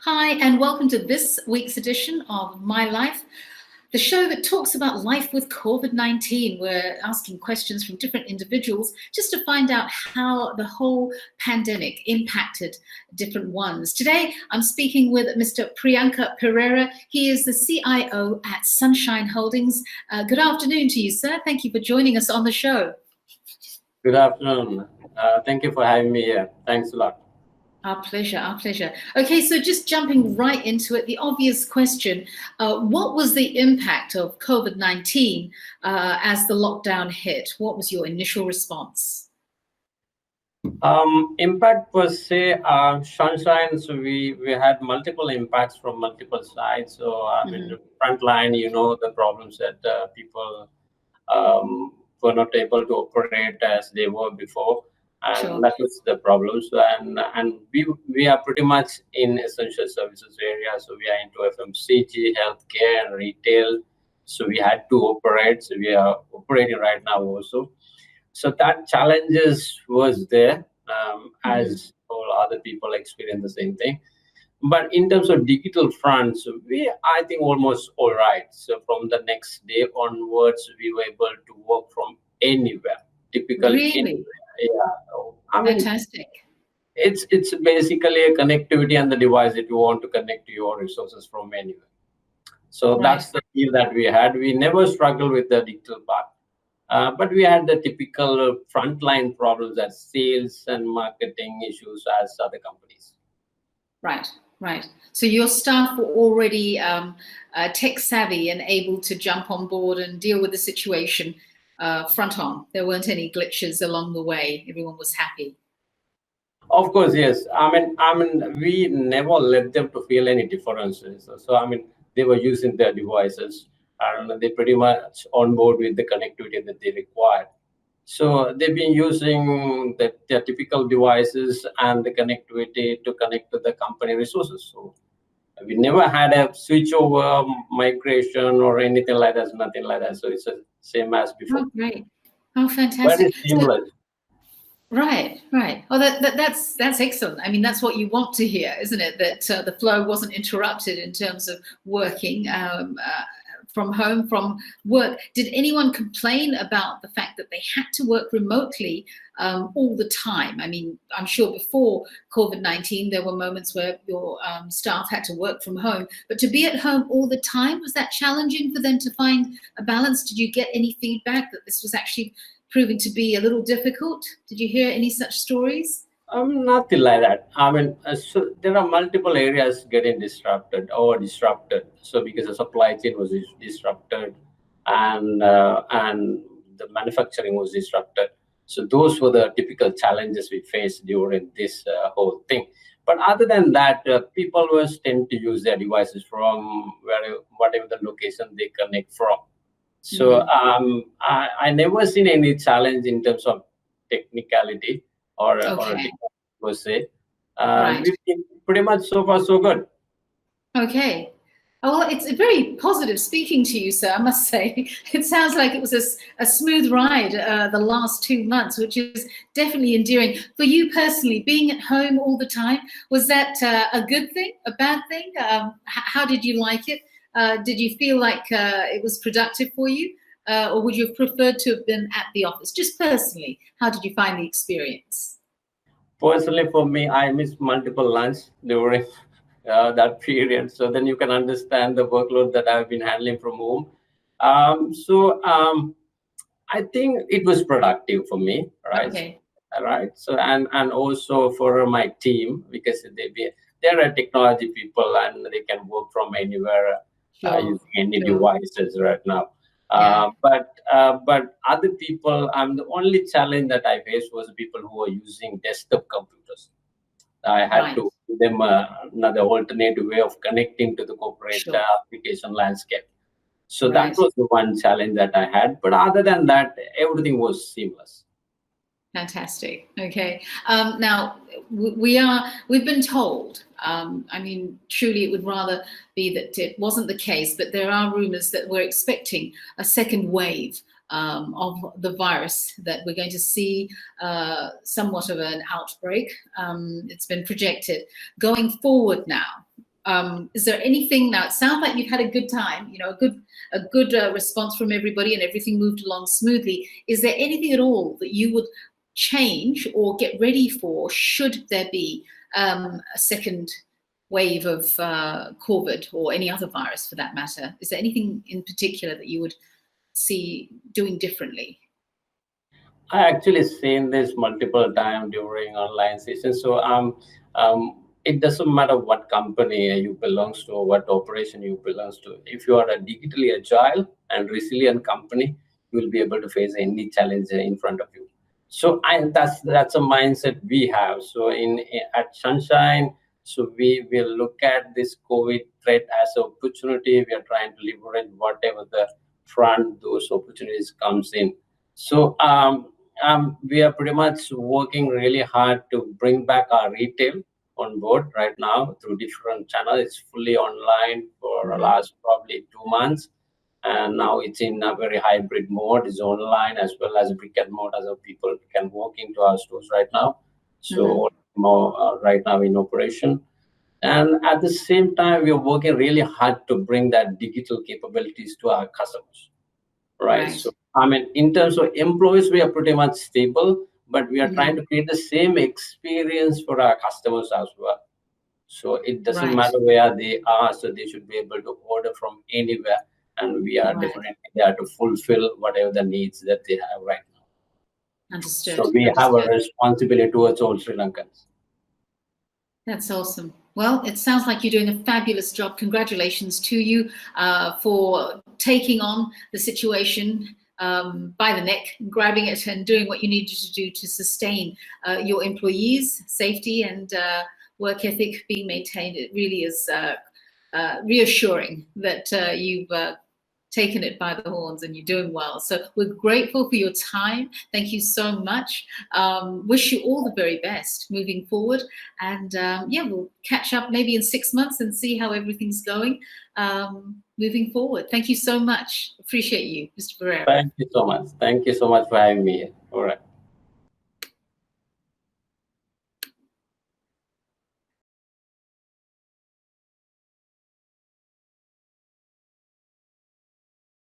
Hi, and welcome to this week's edition of My Life, the show that talks about life with COVID-19. We're asking questions from different individuals just to find out how the whole pandemic impacted different ones. Today, I'm speaking with Mr. Priyankara Perera. He is the CIO at Sunshine Holdings. Good afternoon to you, sir. Thank you for joining us on the show. Good afternoon. Thank you for having me here. Thanks a lot. Our pleasure, our pleasure. Okay, so just jumping right into it, the obvious question, what was the impact of COVID-19 as the lockdown hit? What was your initial response? Impact per se, Sunshine, so we had multiple impacts from multiple sides. So, I mean, the front line, the problems that people were not able to operate as they were before. And Sure. that was the problems. And we are pretty much in essential services area. So we are into FMCG, healthcare, and retail. So we had to operate. So we are operating right now also. So that challenges was there, as all other people experience the same thing. But in terms of digital fronts, I think almost all right. So from the next day onwards, we were able to work from anywhere, typically Really? anywhere. Yeah, I mean, Fantastic. it's basically a connectivity and the device that you want to connect to your resources from anywhere. So Right. that's the deal that we had. We never struggled with the digital part. But we had the typical frontline problems as sales and marketing issues as other companies. Right, right. So your staff were already tech savvy and able to jump on board and deal with the situation front on. There weren't any glitches along the way. Everyone was happy. Of course, yes. I mean, we never let them to feel any differences. So, I mean, they were using their devices and they pretty much on board with the connectivity that they required. So they've been using their typical devices and the connectivity to connect to the company resources. So we never had a switch over migration or anything like that. Nothing like that. So it's the same as before. Oh, great. Oh, Very fantastic. seamless. Right, right. Oh, that's excellent. I mean, that's what you want to hear, isn't it? That the flow wasn't interrupted in terms of working from home, from work. Did anyone complain about the fact that they had to work remotely all the time? I mean, I'm sure before COVID-19, there were moments where your staff had to work from home, but to be at home all the time, was that challenging for them to find a balance? Did you get any feedback that this was actually proving to be a little difficult? Did you hear any such stories? Nothing like that. I mean, so there are multiple areas getting disrupted. So because the supply chain was disrupted, and the manufacturing was disrupted. So those were the typical challenges we faced during this whole thing. But other than that, people was tend to use their devices from whatever the location they connect from. So I never seen any challenge in terms of technicality or Okay. per se. Right. We've been pretty much so far so good. Okay. Oh, well, it's very positive speaking to you, sir, I must say. It sounds like it was a smooth ride the last 2 months, which is definitely endearing. For you personally, being at home all the time, was that a good thing, a bad thing? How did you like it? Did you feel like it was productive for you? Or would you have preferred to have been at the office? Just personally, how did you find the experience? Personally, for me, I missed multiple lunch during that period. So then you can understand the workload that I've been handling from home. I think it was productive for me, right? Okay. Right. So and also for my team, because they're a technology people and they can work from anywhere using any devices right now. Yeah. But other people, the only challenge that I faced was people who are using desktop computers. I had to give them another alternative way of connecting to the corporate application landscape. So that was the one challenge that I had. But other than that, everything was seamless. Fantastic. Okay. Now we've been told. I mean, truly, it would rather be that it wasn't the case, but there are rumors that we're expecting a second wave of the virus. That we're going to see somewhat of an outbreak. It's been projected going forward now. Is there anything now? It sounds like you've had a good time, a good response from everybody, and everything moved along smoothly. Is there anything at all that you would change or get ready for should there be a second wave of COVID or any other virus for that matter? Is there anything in particular that you would see doing differently? I actually seen this multiple times during online sessions. So it doesn't matter what company you belongs to or what operation you belongs to. If you are a digitally agile and resilient company, you will be able to face any challenge in front of you. So that's a mindset we have. So at Sunshine, so we will look at this COVID threat as an opportunity. We are trying to liberate whatever the front those opportunities comes in. So we are pretty much working really hard to bring back our retail on board right now through different channels. It's fully online for the last probably 2 months. And now it's in a very hybrid mode. It's online as well as brick and mortar, so people can walk into our stores right now. So more right now in operation. And at the same time, we are working really hard to bring that digital capabilities to our customers. Right. So, in terms of employees, we are pretty much stable, but we are trying to create the same experience for our customers as well. So it doesn't matter where they are, so they should be able to order from anywhere. And we are definitely there to fulfill whatever the needs that they have right now. Understood. So we have a responsibility towards all Sri Lankans. That's awesome. Well, it sounds like you're doing a fabulous job. Congratulations to you for taking on the situation by the neck, grabbing it and doing what you needed to do to sustain your employees' safety and work ethic being maintained. It really is reassuring that you've taken it by the horns and you're doing well. So we're grateful for your time. Thank you so much. Wish you all the very best moving forward. And we'll catch up maybe in 6 months and see how everything's going moving forward. Thank you so much. Appreciate you, Mr. Perera. Thank you so much. Thank you so much for having me here. All right.